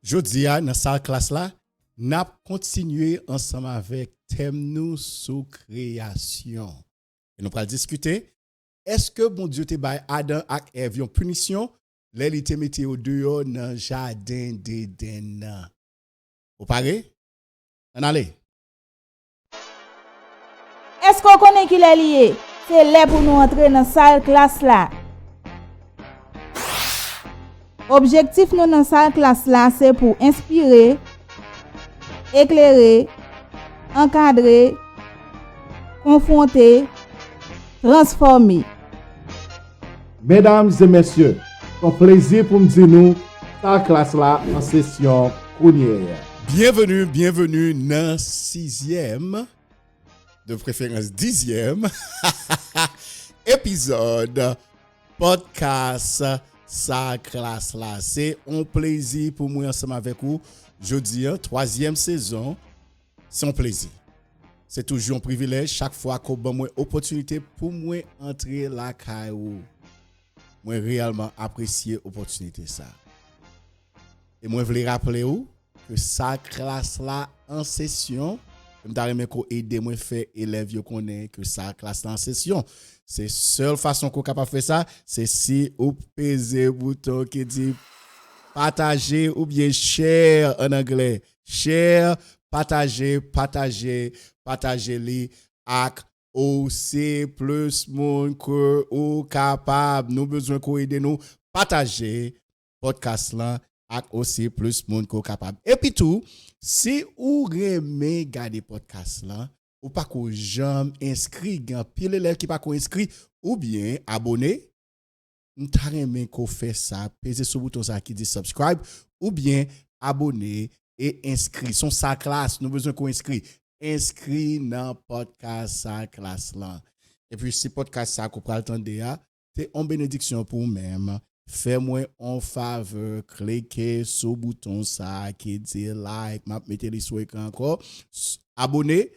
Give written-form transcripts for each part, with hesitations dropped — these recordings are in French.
Jodi a dans sa classe là, n'a continué ensemble avec thème nous sous création. Et nous allons discuter est-ce que bon Dieu te bail Adam ak Ève yon punition, les li te mette au dehors dans jardin d'Éden. Vous parlez? On allez. Est-ce qu'on connaît qu'il est lié? C'est là pour nous entrer dans salle classe là. Objectif nous dans salle classe là, c'est pour inspirer, éclairer, encadrer, confronter, transformer. Mesdames et messieurs, c'est un plaisir pour me dire nous, salle classe là en session première. Bienvenue dans 6e, de préférence 10e, épisode podcast sa classe là. C'est un plaisir pour moi ensemble avec vous. Jeudi, 3e saison, c'est un plaisir. C'est toujours un privilège chaque fois qu'on a une opportunité pour moi entrer la caillou. Moi réellement apprécier l'opportunité ça. Et moi je voulais rappeler vous que sa classe là en session, je me ko aider moi faire élèves yo connaît que sa classe là en session. C'est seule façon qu'on capable faire ça, c'est si vous pesez bouton qui dit partager ou bien share en anglais. Share, partager li ak aussi plus monde que ou capable nous besoin qu'on aide nous partager podcast là ak aussi plus monde qu'on capable. Et puis tout, si ou aimez garder podcast là, ou pas qu'on jamais inscrit, gan pile élève qui pas qu'on inscrit ou bien abonné, m'ta aimé qu'on fait ça, peser sur bouton ça qui dit subscribe ou bien abonner et inscrit son sa classe, nous besoin qu'on inscrit dans podcast sa classe là. Et puis si podcast ça qu'on pral tande a, c'est en bénédiction pour même. Fais-moi en faveur, cliquez sur le bouton ça qui dit like, mettez-le sur l'écran encore, abonnez,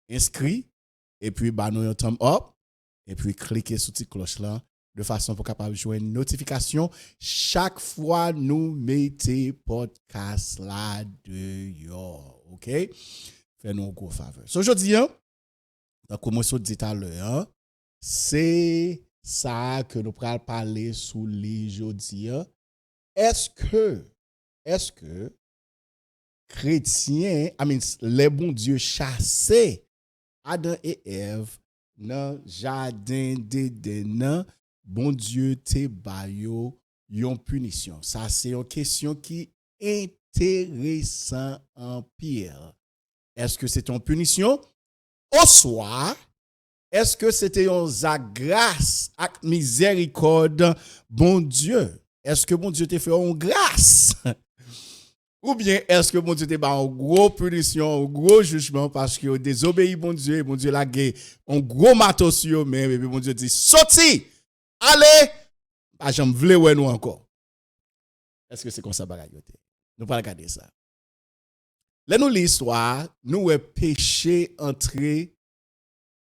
inscrit, et puis nous un thumb up, et puis cliquez sur cette cloche là, de façon pour capable jouer une notification chaque fois nous mettez podcast là dehors, ok? Fais-nous un gros faveur. So, aujourd'hui, comme je dit tout à l'heure, c'est ça que nous allons parler sous les aujourd'hui. Est-ce que chrétiens, les bons dieux chassaient Adam et Ève dans jardin d'Éden, bon Dieu te bayo yon punition. Ça c'est une question qui est intéressante en pire. Est-ce que c'est une punition? Au soir, est-ce que c'était une grâce ak miséricorde bon Dieu? Est-ce que bon Dieu te fait une grâce? Ou bien est-ce que bon Dieu te ba une gros punition, un gros jugement parce que désobéi bon Dieu l'a gagné un gros matos sur même et puis bon Dieu dit sorti. Allez, pas j'aime vle ouais nous encore. Est-ce que c'est comme ça bagaille? Nous pas regarder ça. Là nous l'histoire, nous est péché entré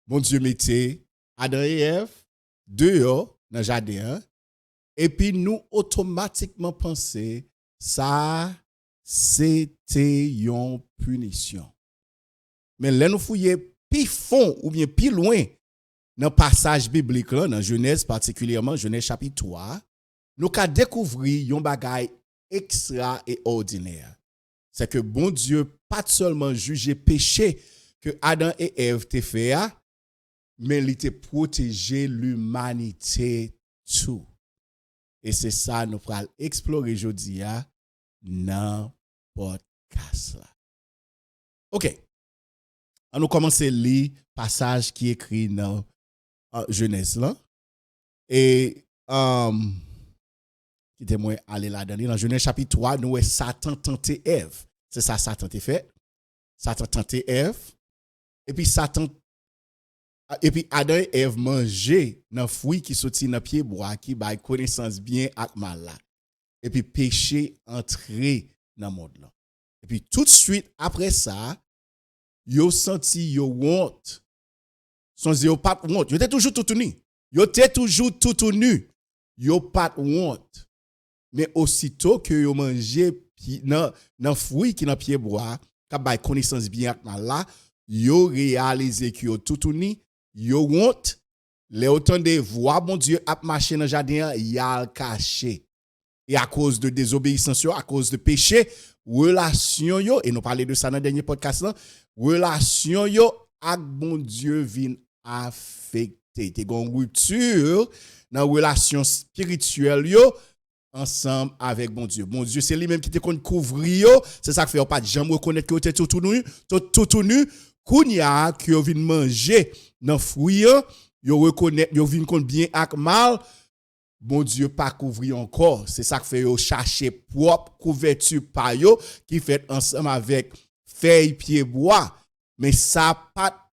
bon Dieu mettait Adam et Ève dehors dans le jardin et puis nous automatiquement penser ça c'était une punition. Mais là nous fouiller plus fond ou bien plus loin dans le passage biblique là dans Genèse particulièrement Genèse chapitre 3, nous ka découvrir un bagage extraordinaire. C'est que bon Dieu pas seulement juger péché que Adam et Ève te fait, mais il te protéger l'humanité tout. Et c'est ça nous allons explorer aujourd'hui dans podcast là. OK. On nous commencer lire passage qui est écrit dans Genèse là. Et quittez-moi aller là-dedans dans Genèse chapitre 3, nous Satan tenté Ève. C'est ça Satan te fait. Satan tenté Ève. Et puis Adam et Ève manger dans fruit qui sorti dans pied bois qui bail connaissance bien ak mal là. Et puis péché entrer dans monde là. Et puis tout de suite après ça, yo senti yo honte. Son yo pas honte. Yo était toujours tout nu. Yo pas honte. Mais aussitôt que yo mangé dans fruit qui dans pied bois, qui bay connaissance bien ak mal là, yo réaliser que yo tout uni, yo honte, les autant de voix bon Dieu a marché dans jardin, y a caché. Et à cause de désobéissance, à cause de péché, relation yo, et nous parlons de ça dans le dernier podcast là, relation yo ak bon Dieu vient affecté. T'es gon rupture dans relation spirituelle yo ensemble avec bon Dieu. Bon Dieu, c'est lui-même qui te kon couvrir yo, c'est ça que fait pas jamais reconnaître que tu tout nu, kounya que yo vinn manger dans fruit yo reconnaître yo vinn kon bien ak mal. Bon Dieu pas couvrir encore, c'est ça que fait yo chercher propre couverture pa yo qui fait ensemble avec feuille pied bois, mais ça pas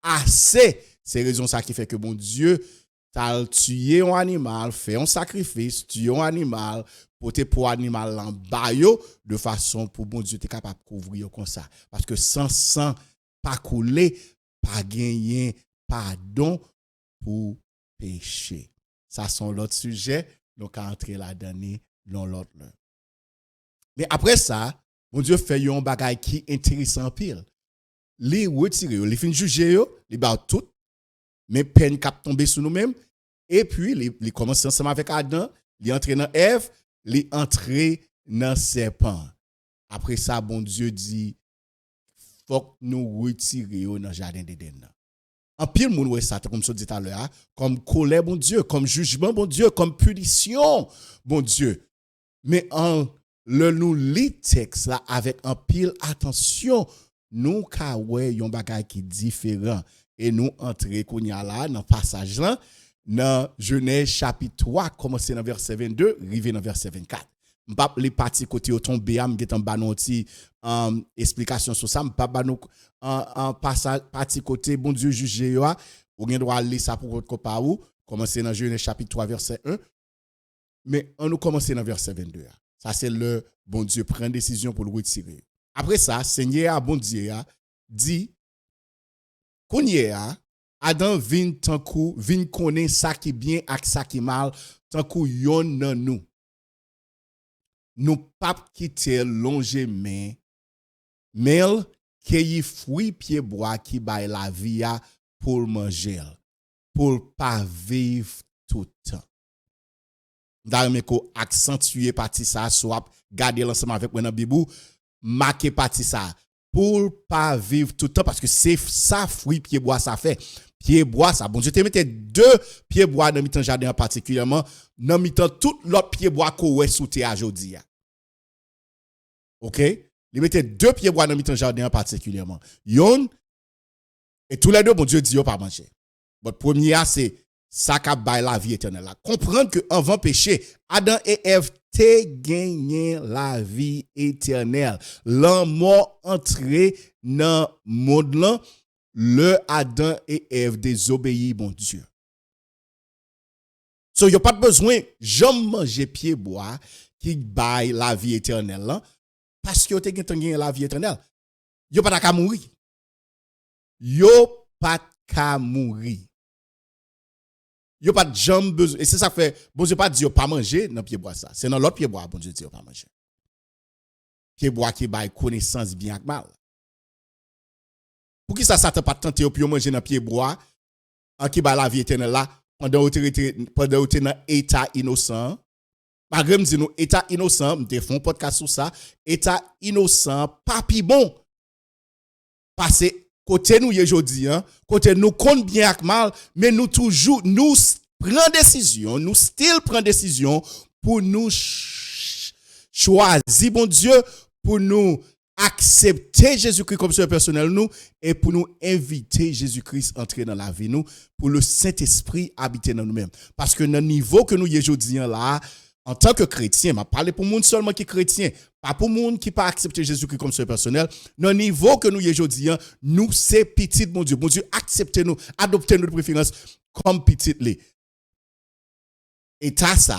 assez. C'est raison ça qui fait que bon Dieu t'a tué un animal, fait un sacrifice, tué un animal, porter pour animal en bas yo de façon pour bon Dieu t'es capable de couvrir comme ça, parce que sans sang pas couler, pas gagner pardon pour péché. Ça sont l'autre sujet, donc à entrer là-dedans dans l'autre. Mais après ça, mon Dieu fait un bagay qui intéressant pile. Li retire, li fin juger yo, li ba tout, mais peine cap tomber sur nous-mêmes, et puis li commence ensemble avec Adam, li entre dans Ève, li entre dans serpent. Après ça, bon Dieu dit faut que nous retirer dans le jardin d'Éden. En pile moun ouais ça comme je dit tout à l'heure, comme colère bon Dieu, comme jugement bon Dieu, comme punition bon Dieu. Mais en le nous lit texte là avec un pile attention, nous ka ouais yon bagay qui différent et nous entrer kounya là dans passage là dans Genèse chapitre 3 commencer dans verset 22, arriver dans verset 24. M'pa les parties côté au tomber am get en ba non ti explication sur ça, m'pa ba nous en passage partie côté bon Dieu juger yo ou gen droit lire ça pour votre pa ou commencer dans Genèse chapitre 3 verset 1, mais on nous commencer dans verset 22. Ça c'est le bon Dieu prend décision pour le retirer. Après ça, Seigneur bon Dieu dit konye Adam vin tankou vin connaît ça qui bien ak ça qui mal tankou yon nan nous. Nous pas quitter longer main mais cueillir fruit pied bois qui baille la vie pour manger pour pas vivre tout le temps. D'ailleurs ko accentuer partie ça soit garder l'ensemble avec moi dans Bible marquer partie ça pour pas vivre tout le temps parce que c'est ça fruit pied bois ça fait. Pied bois ça bon Dieu te mette deux pieds bois dans mi-temps jardin particulièrement dans mi-temps tout l'autre pied bois ko sous terre aujourd'hui. OK? Il mettait deux pieds bois dans mi-temps jardin particulièrement. Yon et tous les deux bon Dieu dit yo pas manger. Votre premier c'est ça qu'a bail la vie éternelle là. Comprendre que avant péché, Adam et Ève te gagné la vie éternelle. L'homme mort entré dans monde là, le Adam et Ève désobéi bon Dieu. So yo pas besoin jamais manger pied bois qui bail la vie éternelle là parce que yo te gagné la vie éternelle. Yo pas ka mourir. Yo pas ka mourir. Yo pas jamais besoin et c'est ça fait bon Dieu pas dit yo pas manger dans pied bois ça. C'est dans l'autre pied bois bon Dieu dit yo pas manger. Pied bois qui bail connaissance bien ak mal. Pour qui ça Satan pas tenter yo pour manger dans pied bois en qui bail la vie éternelle là pendant ou t'es dans état innocent. Malgré me dit nous état innocent, me font podcast sur ça, état innocent pas pi bon. Parce que côté nous aujourd'hui côté nous compte bien ak mal mais nous toujours nous prend décision nous still prend décision pour nous choisir bon Dieu pour nous accepter Jésus-Christ comme sauveur personnel nous et pour nous inviter Jésus-Christ entrer dans la vie nous pour le Saint-Esprit habiter dans nous-mêmes parce que dans le niveau que nous aujourd'hui là en tant que chrétien, je parle pour monde seulement qui est chrétien, pas pour monde qui pas accepter Jésus-Christ comme sauveur personnel. Dans le niveau que nous y aujourd'hui, nous c'est petit mon Dieu. Mon Dieu acceptez nous, adoptez notre préférence comme petit les. État ça,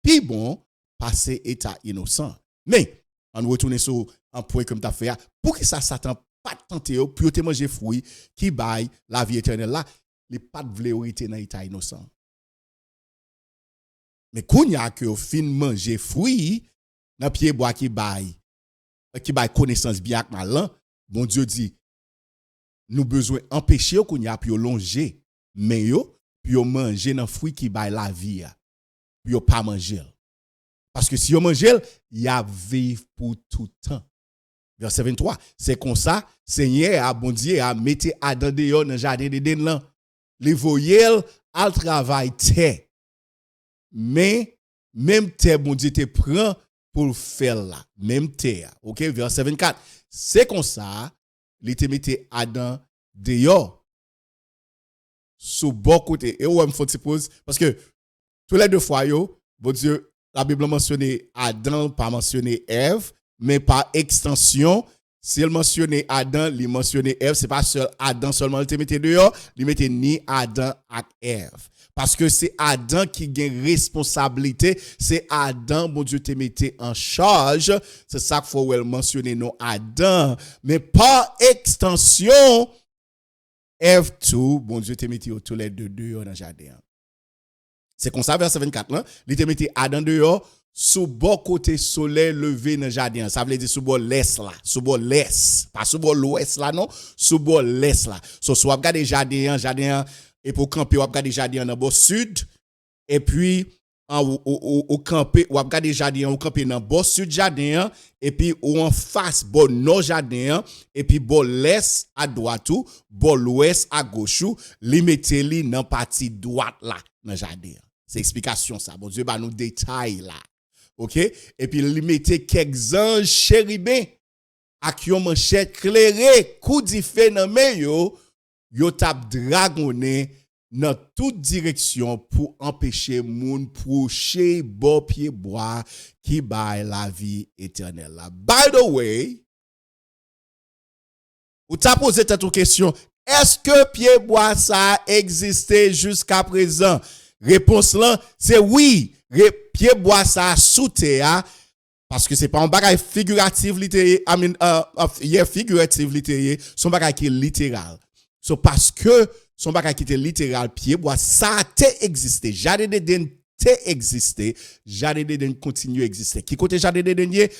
puis bon, passer état innocent. Mais on retourne sur un point comme tu fait pour que ça Satan pas tenter pour te manger fruit qui baille la vie éternelle là, les pas de vérité dans état innocent. Mais quand y a que fin manger fruit, dans pied bois qui baille connaissance bien ak mal là, bon Dieu dit nous besoin empêcher qu'on y a puis longer mais yo puis manger dans fruit qui baille la vie puis pas manger parce que si yo manger y a vivre pour tout temps. Verset 23, c'est comme ça Seigneur a bon Dieu a mettre Adam dehors dans jardin d'Éden là. Les voyelles al travail terre. Mais même terre bon Dieu te prend pour le faire là, même terre. OK, verset 24. C'est comme ça, il te mette Adam dehors. Sous bon côté. Et où me faut te pose parce que tous les deux fois yo, bon Dieu, la Bible mentionné Adam, pas mentionné Ève, mais par extension, si elle mentionnait Adam, il mentionnait Ève, c'est pas seul Adam seulement, il te mette dehors, il mette ni Adam et Ève. Parce que c'est Adam qui gagne responsabilité, c'est Adam, bon Dieu, te mette en charge. C'est ça qu'il faut mentionner, non Adam. Mais par extension, Ève tout, bon Dieu, te mette tous les deux dehors dans le jardin. C'est comme ça, verset 24, là, il te mette Adam dehors, sous bon côté soleil levé dans le jardin. Ça veut dire sous bon l'est là, sous bon l'est, pas sous bon l'ouest là non, sous bon l'est là. So soit regarder jardin et pour camper ou regarder jardin dans bon sud et puis au camper ou regarder jardin ou camper dans bon sud jardin et puis ou en face bon nord jardin et puis bon l'est à droite ou bon l'ouest à gauche ou li mette li dans partie droite là dans jardin. C'est explication ça. Bon Dieu ba nous détail là. OK? Et puis il mettait quelques anges chérubins à qui on manchette clairée, coup di fè nan men yo tap dragonné dans toute direction pour empêcher moun procher bon pied bois qui baille la vie éternelle là. By the way, ou t'a posé cette question, est-ce que pied bois ça a existé jusqu'à présent? Réponse là, c'est oui. Pied bois ça sous terre parce que c'est pas un bagage figuratif littéraire, figuratif littéraire, son bagage qui est littéral. So parce que son bagage qui était littéral, pied bois ça a existé. Jardin d'Éden te existé, Jardin d'Éden continue à exister. Qui côté Jardin d'Éden yé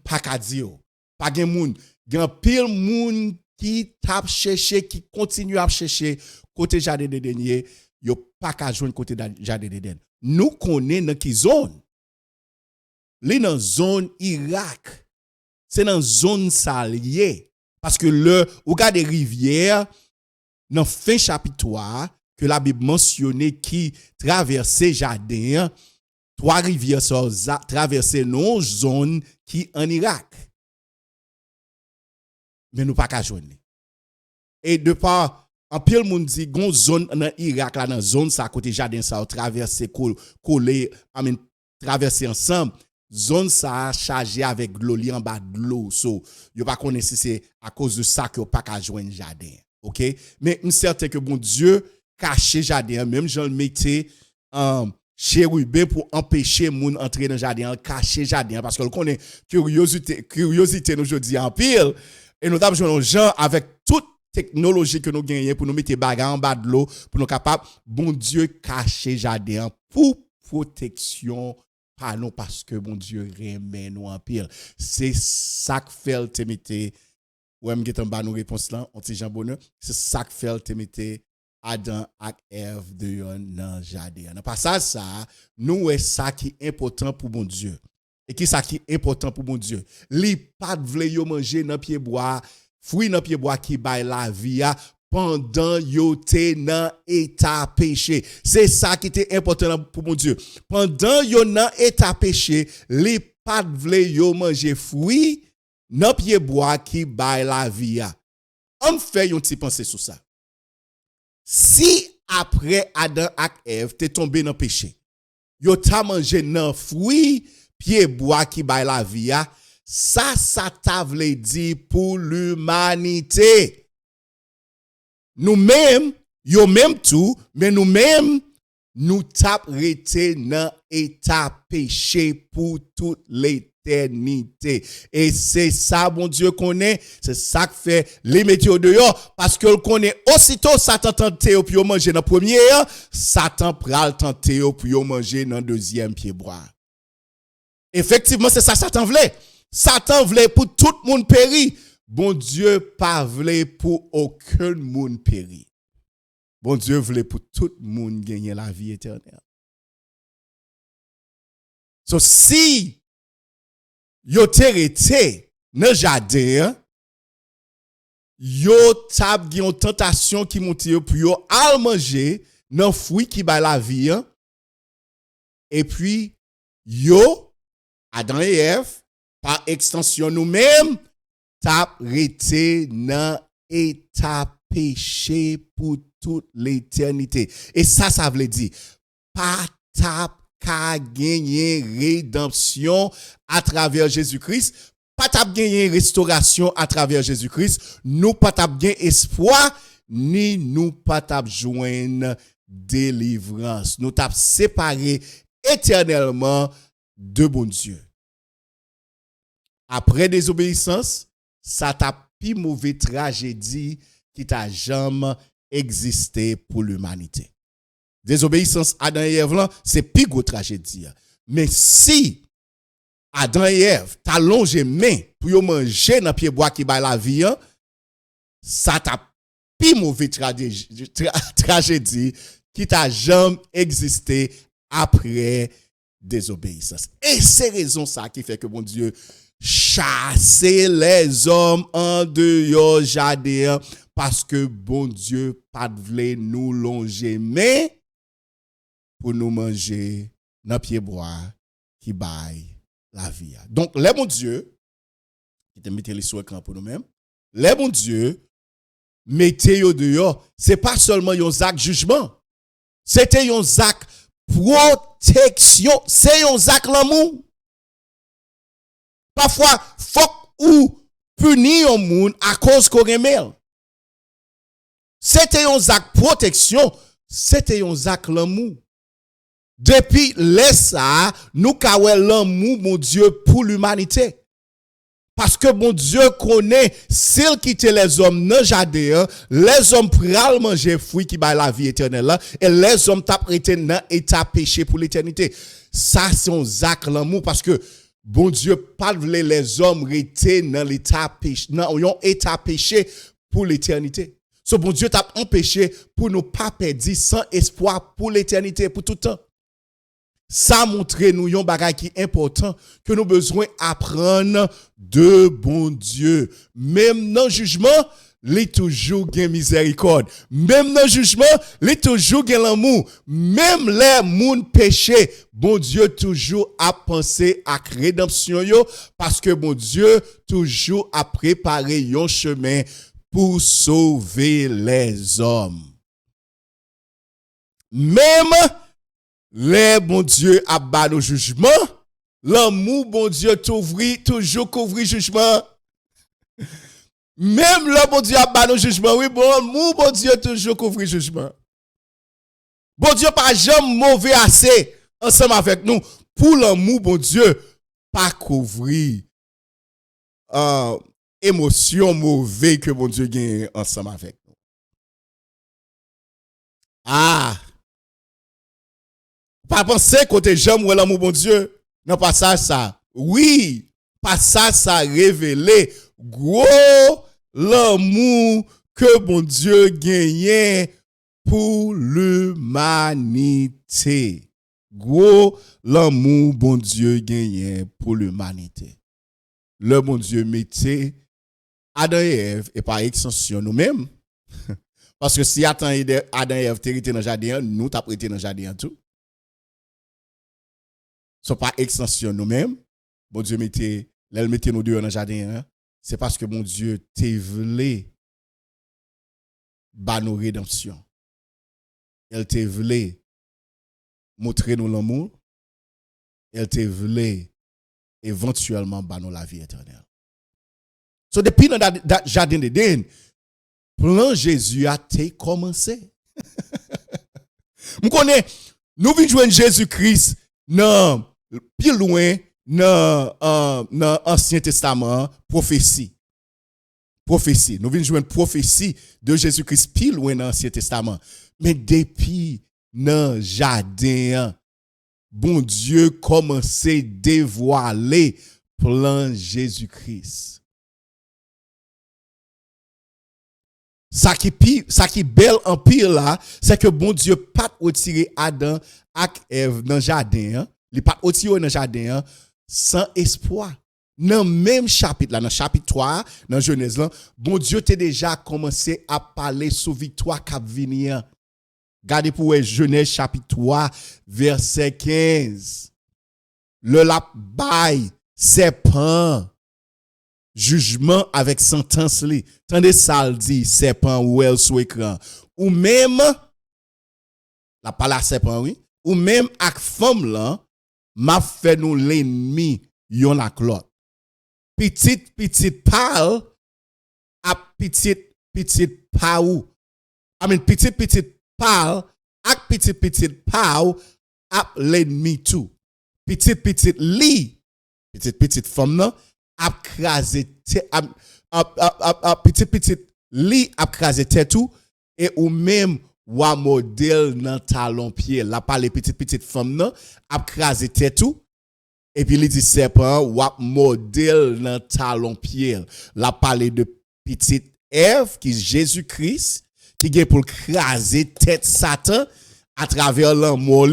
pas ka di yo. Pas gen moun, gen pile moun qui tape chercher, qui continue à chercher côté Jardin d'Éden yé, yo pas ka joindre côté Jardin d'Éden. Nous connaissons dans qui zone. Li dans zone Irak. C'est dans zone salier parce que le ou gade rivière dans fin chapitre 3 que la Bible mentionnait qui traversait jardin, trois rivières sont traversées non zone qui en Irak. Mais nous pas ka joindre. Et de par en pile moun dit gon zone dans Irak là dans zone ça côté jardin ça traverser coller traverser ensemble zone ça chargé avec l'eau li en bas de l'eau so yo pas connait si c'est à cause de ça que pas ka joindre jardin. OK mais un certain que bon Dieu caché jardin même Jean le mettait chérubin pour empêcher moun entrer dans jardin cacher jardin parce que on connaît curiosité nous aujourd'hui en pile et nous avons gens avec toute technologie que nous gagnons pour nous mettre bagarre en bas de l'eau pour nous capable bon Dieu cacher jardin pour protection par nous parce que bon Dieu remet nous en pile c'est ça que fait te mettre ou même qui en bas nous réponse là on dit Jean Bonheur c'est ça que fait te mettre Adam et Ève dans jardin dans passage ça nous est ça qui est important pour bon Dieu et qui ça qui est important pour bon Dieu li pas vle yo manger dans pied bois fruit dans pied bois qui baille la vie pendant yo te nan état péché. C'est ça qui était important pour mon Dieu. Pendant yo nan état péché, li pas vle yo manger fruit dans pied bois qui baille la vie. On fait yon ti penser sur ça. Si après Adam et Ève te tombé dans péché, yo ta mangé nan fruit pied bois qui baille la vie. Ça t'a vle dit pour l'humanité. Nous-mêmes, yo même tout, mais nous-mêmes, nous tap rete dans état péché pour toute l'éternité. Et c'est ça, bon Dieu connaît, c'est ça que fait les métiers dehors, parce que le connaît aussitôt Satan tenté pour yo manger dans premier, Satan pral tenté pour yo manger dans deuxième pied bois. Effectivement, c'est ça Satan voulait. Satan voulait pour tout le monde périr. Bon Dieu pas voulait pour aucun monde périr. Bon Dieu voulait pour tout le monde gagner la vie éternelle. So si yo t'arrêté dans jardin, yo tap gen yon tentation qui monte pour yo al manger nan fruit qui ba la vie et puis yo Adam et Ève par extension nous-mêmes tap rete nan état péché pour toute l'éternité. Et ça veut dire pas tap ka gagner rédemption à travers Jésus-Christ, pas tap gagner restauration à travers Jésus-Christ, nous pas tap gagner espoir ni nous pas tap joindre délivrance. Nous tap séparé éternellement de bon Dieu. Après désobéissance, ça t'a pi mauvais tragédie qui t'a jamais existé pour l'humanité. Désobéissance Adam et Ève, c'est plus gros tragédie. Mais si Adam et Ève t'a longé main pour manger dans pied bois qui ba la vie, ça t'a plus mauvais tragédie qui t'a jamais existé après désobéissance. Et c'est raison ça qui fait que bon Dieu chasse les hommes en dehors jardin parce que bon Dieu pas voulait nous longer mais pour nous manger dans pied bois qui baille la vie. Donc les bon Dieu qui te mettez les sur écran pour nous-mêmes, les bon Dieu mettez yo dehors, c'est pas seulement un acte jugement, c'était un acte protection, c'est un acte l'amour. Parfois, faut ou punir un monde à cause qu'on aime. C'était un acte protection, c'était un acte l'amour. Depuis ça, nous kawè l'amour mon Dieu pour l'humanité. Parce que mon Dieu connaît s'il quitte les hommes dans jardin, les hommes pral manger fruit qui ba la vie éternelle et les hommes t'a prêté dans état péché pour l'éternité. Ça c'est un acte l'amour parce que bon Dieu pas voulait les hommes rester dans l'état péché, dans un état péché pour l'éternité. So bon Dieu t'a empêché pour nous pas perdre sans espoir pour l'éternité pour tout le temps. Ça montre nous yon bagay qui important que nous besoin apprendre de bon Dieu. Même dans le jugement, il toujours gen miséricorde. Même dans le jugement, il toujours gen l'amour. Même les moun péché, bon Dieu toujours a pensé à rédemption yo parce que bon Dieu toujours a préparé yon chemin pour sauver les hommes. Même les bon Dieu a bas nos jugements, l'amour bon Dieu toujours couvrir jugement. Même le bon Dieu a bas nos jugements, oui, bon, l'amour bon Dieu toujours couvrir jugement. Bon Dieu pas jamais mauvais assez ensemble avec nous pour l'amour bon Dieu pas couvrir émotion mauvais que bon Dieu gagne ensemble avec nous. Pas penser côté j'aime ou l'amour bon Dieu. Non, pas ça. Oui, pas ça révélé gros l'amour que bon Dieu gagne pour l'humanité. Gros l'amour bon Dieu gagne pour l'humanité. Le bon Dieu mettait Adam et Ève et par extension nous-mêmes. Parce que si Adam et Ève étaient dans le jardin, nous t'as prêté dans le jardin tout. Ce n'est pas extension nous-mêmes. Bon Dieu mettait nous dehors dans le jardin. Hein? C'est parce que mon Dieu t'a voulu ba nos rédemption. Elle t'a voulu montrer nous l'amour. Elle t'a voulu éventuellement ba nous la vie éternelle. So depuis dans le jardin d'Éden, plan Jésus a été commencé. Nous connaissons, nous venons joindre Jésus-Christ non plus loin dans l'Ancien Testament, prophétie. Nous venons joindre prophétie de Jésus-Christ plus loin dans l'Ancien Testament. Mais depuis dans le jardin, bon Dieu commençait à dévoiler plan Jésus-Christ. Ça qui belle en pire là, c'est que bon Dieu pas retiré Adam et Ève dans le jardin, il pas retiré dans le jardin sans espoir. Dans le même chapitre là, dans le chapitre 3, dans Genèse là, bon Dieu t'a déjà commencé à parler sur victoire qui venir. Regardez pour Genèse chapitre 3 verset 15. Le lap bail serpent jugement avec sentence li. Tendez ça le dit serpent ou elle sur écran. Ou même la parole serpent oui, ou même avec femme là, m'a fait nous l'ennemi yon ak l'autre. Petit parle à petit paou. Petit parle ak petit paou à l'ennemi tout. Petit li, petit femme là a crasé petit li a crasé tête tout et ou même wa modèle dans talon pied la parler petite femme là a crasé tête tout et puis il dit serpent wa modèle dans talon pied la parler de petite Ève qui est Jésus-Christ qui est pour craser tête Satan à travers l'amour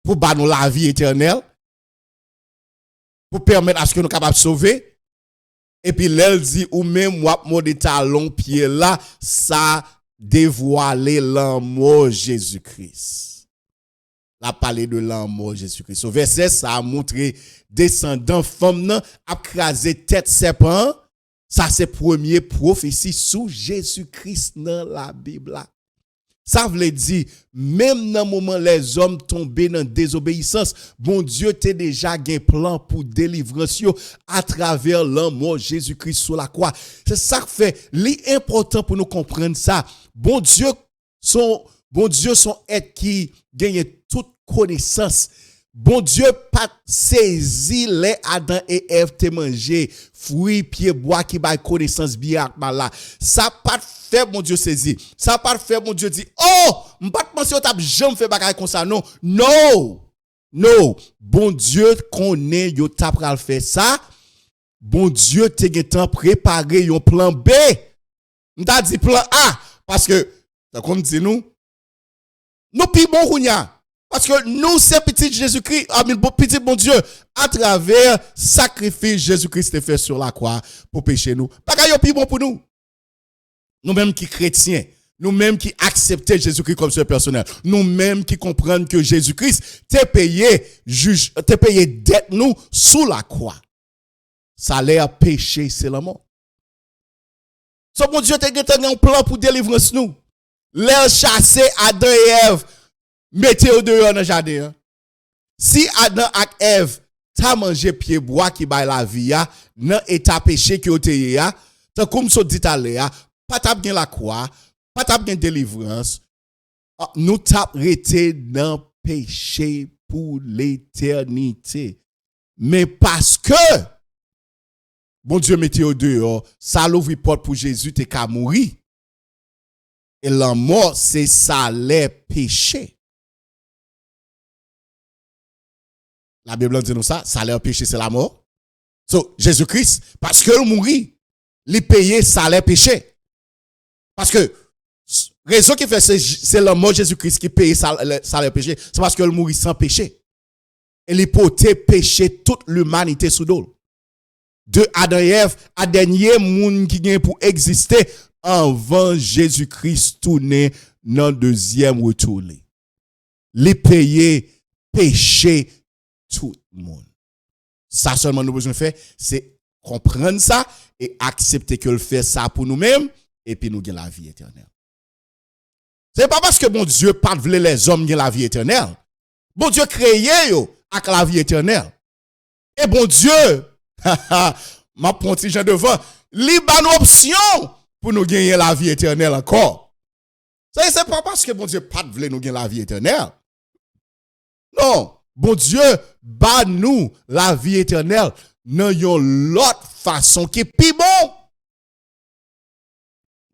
pour ba nous la vie éternelle pour permettre à ce que nous capables de sauver. Et puis l'elle dit ou même wap mode talon pied là ça dévoiler l'amour Jésus-Christ. La parler de l'amour Jésus-Christ. Au verset ça a montré descendant femme nan a crasé tête serpent. Ça c'est premier prophétie sous Jésus-Christ dans la Bible là. Ça veut dire, même dans le moment où les hommes tombés dans désobéissance, bon Dieu t'a déjà un plan pour délivrance à travers l'amour Jésus-Christ sur la croix. C'est ça qui fait l'important pour nous comprendre ça. Bon Dieu son être qui gagne toute connaissance. Bon Dieu pas saisi les Adam et Ève te manger fruits pieds bois qui bail connaissance bien là. Ça pas fait mon Dieu saisi. Ça pas fait mon Dieu dit oh, m'pas penser t'a jamais fait bagaille comme ça non. Non. Bon Dieu connaît yo t'a pral faire ça. Bon Dieu te gen temps préparer un plan B. M'ta dit plan A parce que comme dit nous pi bon kounya. Parce que nous, c'est petit Jésus-Christ, petit bon Dieu, à travers sacrifice Jésus-Christ fait sur la croix pour pécher nous. Pas qu'il y a plus bon pour nous. Nous-mêmes qui chrétiens, nous-mêmes qui acceptons Jésus-Christ comme seul personnel, nous-mêmes qui comprenons que Jésus-Christ t'es payé dette nous sous la croix. Salaire péché, c'est la mort. So bon Dieu t'a un plan pour délivrance nous. L'air chassé Adam et Ève. Mettez au dehors dans le jardin. Si Adam et Ève t'a mangé pied bois qui baille la vie, dans état péché qui été tant comme ça dit à l'air, pas t'a bien la croix, pas t'a bien délivrance, nous t'a resté dans péché pour l'éternité. Mais parce que bon Dieu mettez au dehors, ça l'ouvre porte pour Jésus t'es qu'à mourir. Et la mort c'est salaire péché. La Bible dit nous ça, salaire péché c'est la mort. So, Jésus-Christ, parce que il mourit, il payait salaire péché. Parce que, raison qui fait c'est la mort Jésus-Christ qui paye salaire péché, c'est parce que il mourit sans péché. Et il portait péché toute l'humanité sous dos. De Adam et Ève, à dernier monde qui vient pour exister avant Jésus-Christ tourner dans deuxième retour. Il payait péché tout le monde. Ça seulement nous besoin faire, c'est comprendre ça et accepter que le fait ça pour nous-mêmes et puis nous gagnons la vie éternelle. C'est pas parce que bon Dieu pas voulait les hommes gagner la vie éternelle. Bon Dieu créé yo avec la vie éternelle. Et bon Dieu, m'a prend petit gens devant, li ba une option pour nous gagner la vie éternelle encore. Ça c'est pas parce que bon Dieu pas voulait nous gagner la vie éternelle. Non. Bon Dieu, bat nous la vie éternelle dans une autre façon qui est plus bon.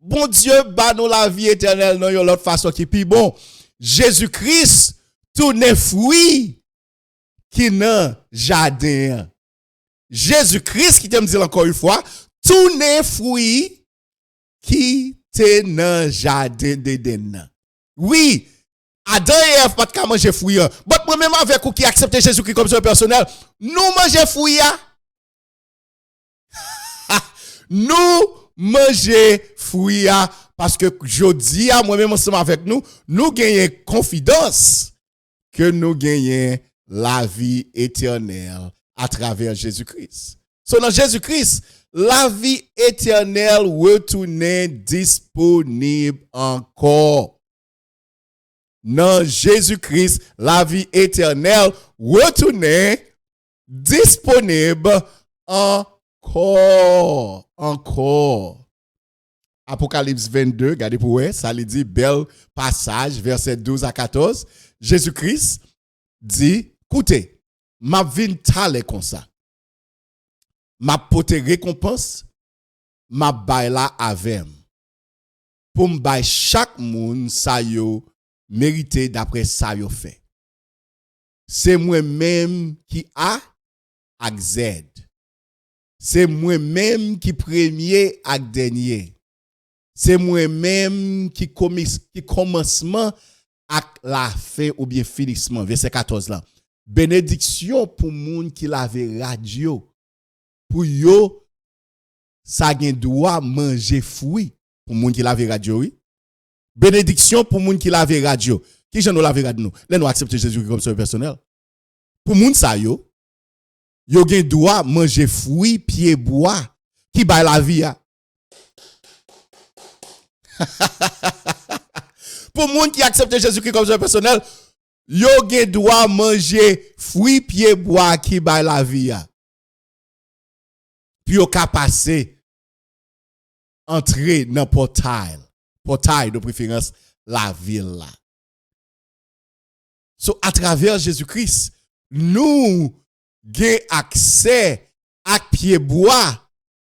Bon Dieu, bat nous la vie éternelle dans une autre façon qui est plus bon. Jésus-Christ tout ne fruit qui dans jardin. Jésus-Christ qui te me dit encore une fois, tout ne fruit qui te dans jardin d'Éden. Oui, Adam et Ève pas de manger fruit. Mais moi-même avec ou qui accepte Jésus-Christ comme son personnel, nous manger fruit. Nous manger fruit parce que je dis à moi-même ensemble avec nous, nous gagnons confiance que nous gagnons la vie éternelle à travers Jésus-Christ. Dans Jésus-Christ, la vie éternelle retourne disponible encore. Dans Jésus-Christ, la vie éternelle retourne disponible encore. Apocalypse 22, regardez pour vous, ça lui dit bel passage, verset 12 à 14. Jésus-Christ dit, écoutez, ma vie tale comme ça. Ma pote récompense, ma bail la avec. Pour m'bail chaque monde ça yo mérité d'après ça yo fait. C'est moi-même qui a ak Z. C'est moi-même qui premier ak dernier. C'est moi-même qui commencement ak la fin ou bien finissement. Verset 14 là. Bénédiction pour moun qui lave radio. Pour yo, ça gen droit manger fruit. Pour moun qui lave radio, oui. Bénédiction pour moun qui lave radio. Qui j'en lave radio nous? Là nous accepter Jésus comme son personnel. Pour moun sa yo gen droit manger fruit, pied bois qui bay la vie. Pour moun qui accepte Jésus-Christ comme son personnel, yo gen droit manger fruit, pied bois qui bay la vie. Puis yo ka passer entrer dans portail de préférence la ville là. So à travers Jésus-Christ, nous gain accès à pied bois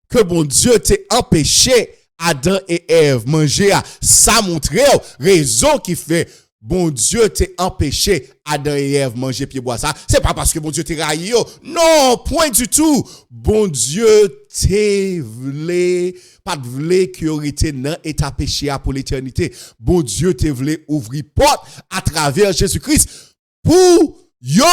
que bon Dieu t'a empêché Adam et Ève manger. Ça montre raison qui fait bon Dieu t'a empêché Adam et Ève manger pied bois ça. C'est pas parce que bon Dieu t'a raillé. Non, point du tout. Bon Dieu t'a voulu pas voulu qu'il aurait été dans état péché pour l'éternité. Bon Dieu t'a voulu ouvrir porte à travers Jésus-Christ pour yo,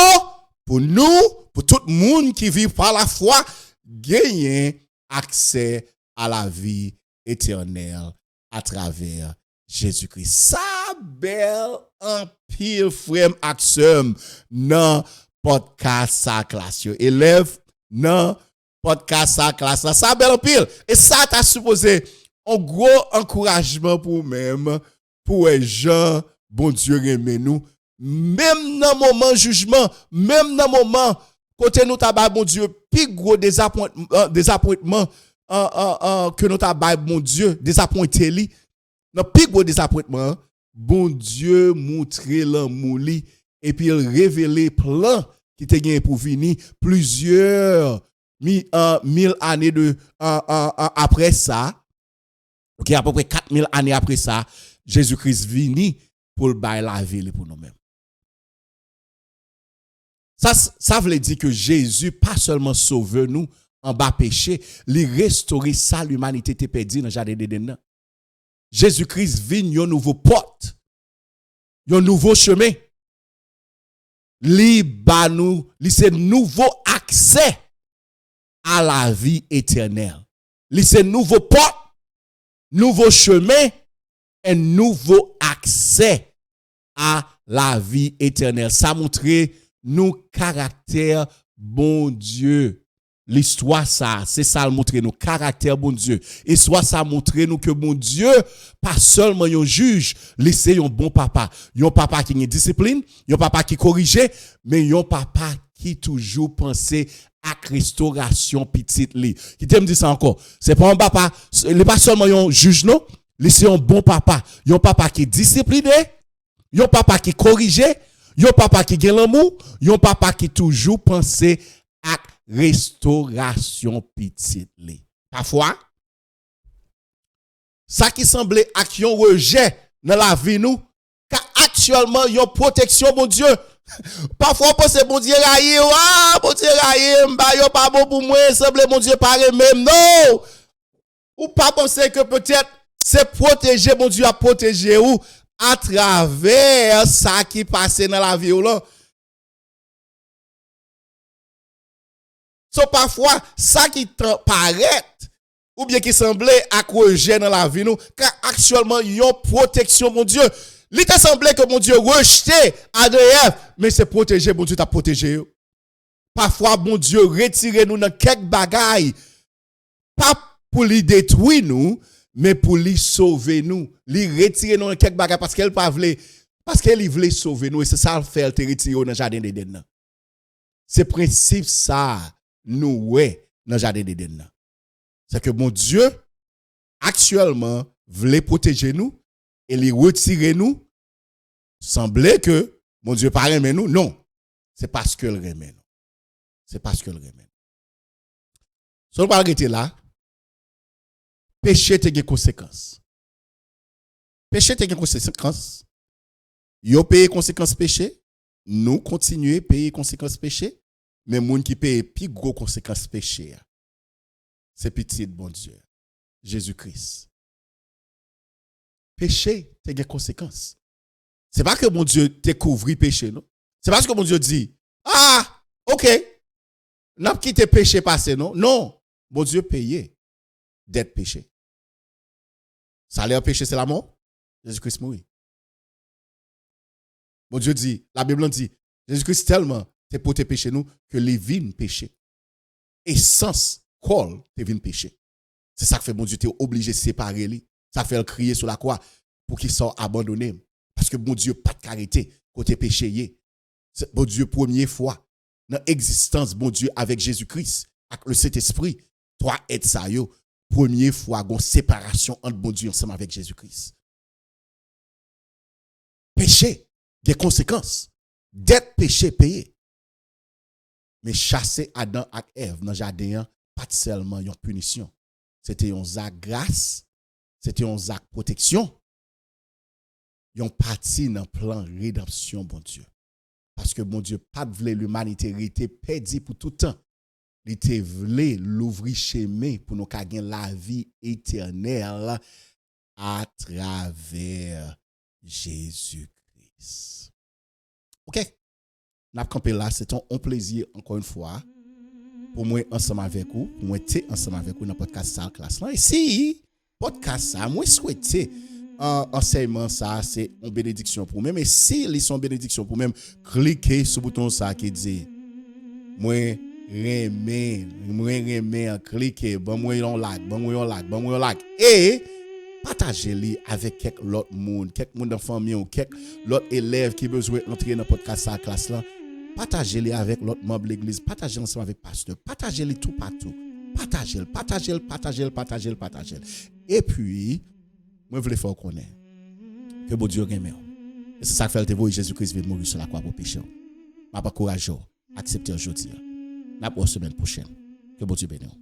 pour nous, pour tout le monde qui vit par la foi, gagner accès à la vie éternelle à travers Jésus-Christ. Ça belle un pile frère action dans podcast sa classe. Élève dans podcast sa classe. Ça belle un pile. Et ça t'a supposé un gros encouragement pour même pour les gens bon Dieu aime nous. Même dans moment jugement, même dans moment côté nous tabac bon Dieu, plus gros désappointement que nous tabac bon Dieu, désappointé li. Dans plus gros désappointement, bon Dieu montrer l'amour li et puis il révéler plan qui te gagné pour venir plusieurs mille années de après ça. OK, à peu près 4000 années après ça, Jésus-Christ vini pour le bail la vie pour nous-mêmes. Ça veut dire que Jésus pas seulement sauve nous en bas péché, il restaurer ça l'humanité était perdue dans jardin d'Éden. Jésus-Christ vient un nouveau porte, un nouveau chemin. Li ba nous, li c'est nouveau accès à la vie éternelle. Li c'est nouveau porte, nouveau chemin et nouveau accès à la vie éternelle. Ça montre nous caractère bon Dieu. L'histoire ça, c'est ça le montrer nous caractère bon Dieu. Et soit ça montrer nous que bon Dieu pas seulement un juge, c'est un bon papa. Un papa qui a discipline, un papa qui corrige, mais un papa qui toujours penser à restauration petite li. Qui t'aime dire ça encore. C'est pas un papa, il n'est pas seulement un juge non, c'est un bon papa. Un papa qui est discipliné, un papa qui corrige, un papa qui a l'amour, un papa qui toujours penser à restauration petite li. Parfois, ça qui semblait action rejet dans la vie nous, car actuellement une protection, mon Dieu. Parfois, on pense, bon Dieu, bon Dieu, yo pas bon pour moi, semble, mon Dieu, pas même. Non! Ou pas penser que peut-être c'est protéger, mon Dieu, à protéger ou à travers ça qui passe dans la vie ou là. So parfois, ça qui paraît ou bien qui semblait accrocher dans la vie nous, car actuellement, il y a une protection, mon Dieu. Il t'a semblé que mon Dieu rejetait ADF, mais c'est protégé, mon Dieu t'a protégé. Parfois, mon Dieu retire nous dans quelques bagailles, pas pour lui détruire nous, mais pour lui sauver nous. Lui retirer nous dans quelques bagailles parce qu'elle pas voulait, parce qu'elle voulait sauver nous et c'est ça le fait, elle te retire dans le jardin d'Éden. C'est principe ça, nous, ouais, dans le jardin d'Éden. C'est que mon Dieu, actuellement, voulait protéger nous et les retirer nous. Semblait que mon Dieu pas aimé nous. Non. C'est parce que le remet nous. C'est parce que le remet nous. Si on va arrêter là, péché te des conséquences. Péché te des conséquences. Yo paye conséquences péché. Nous continuer payer conséquences péché. Mais moun qui paye plus gros conséquences péché. C'est petit bon Dieu. Jésus-Christ. Péché te des conséquences. C'est pas que mon Dieu découvre péché, non? C'est parce que mon Dieu dit, ah, ok, n'a pas quitté péché passé, non? Non, mon Dieu payé d'être péché. Salaire péché, c'est la mort. Jésus-Christ mourit. Mon Dieu dit, la Bible dit, Jésus-Christ tellement t'es pour tes péchés, nous, que les vignes péché. Essence, col, t'es vignes péché. C'est ça que fait mon Dieu, t'es obligé de séparer lui. Ça fait le crier sur la croix pour qu'il soit abandonné. Parce que mon Dieu, pas de carité, côté péché. C'est mon Dieu, première fois, dans l'existence, mon Dieu, avec Jésus-Christ, avec le Saint-Esprit, toi, être ça, yo, première fois, une séparation entre mon Dieu ensemble avec Jésus-Christ. Péché, des conséquences. D'être péché payé. Mais chasser Adam et Ève dans le jardin, pas seulement une punition. C'était un acte grâce, c'était un acte protection. Yon parti dans le plan rédemption, bon Dieu. Parce que bon Dieu, pas de l'humanité était perdue pour tout le temps. Il était voulu l'ouvrir chemin pour nous gagner la vie éternelle à travers Jésus-Christ. OK? N'a campé là, c'est un plaisir encore une fois pour moi ensemble avec vous, pour moi être ensemble avec vous dans le podcast Sale Classe là. Et si podcast ça, moi souhaiter enseignement ça c'est une bénédiction pour moi, mais si ils sont bénédiction pour même, cliquez sur le bouton ça qui dit moi remets cliquez bon moi on like et partagez-les avec quelques autres monde, quelques monde dans famille ou quelques autres élèves qui besoin entrer dans podcast ça classe là. Partagez-les avec l'autre membre de l'église, partagez ensemble avec pasteur, partagez-les tout partout. Partagez-le. Et puis moi, je voulais faire connaître que bon Dieu aime. Et c'est ça que fait le Jésus-Christ veut mourir sur la croix pour pécher. Je n'ai pas courage, accepter aujourd'hui. La semaine prochaine. Que bon Dieu bénisse.